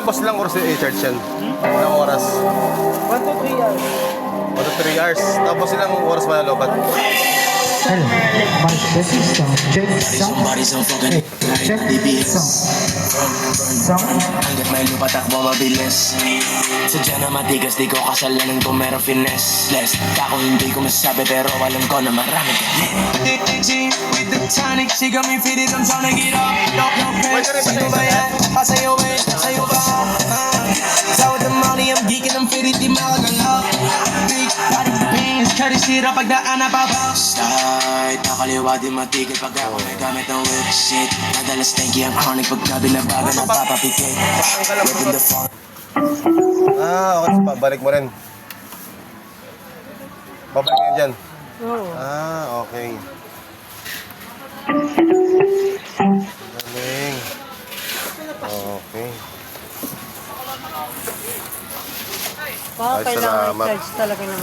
Tapos lang oras i-charge yan. Ilang oras? 1 to 3 hours. 1 to 3 hours. Tapos ilang oras malalobat? Hello, mic testing sound. Check sound. Hey, check sound. Sound. Hanggat may lupa takbo mabilis. Sadya na matigas, di ko kasalanan kung meron finesse. Less, ako hindi ko masabi pero alam ko na marami ka. With the tonic, she got me fitted, I'm tryna get up. No press, sino ba yan? Pasayo eh, sa'yo ba? Sa with the money, I'm geeking, I'm fitted, di makagalap. Big body bands, kari sira pagdaan na babaw. Start, nakaliwa di matigil pag ako may gamit ng whip. Shit, madalas tanky ang chronic pagka binabaga ng papapikit. Whipping the phone. Okay. Babalik mo rin. Babalik yan dyan. Oo. Okay. Galing. Okay. Baka Ay, kailangan salamat. i-charge talaga ng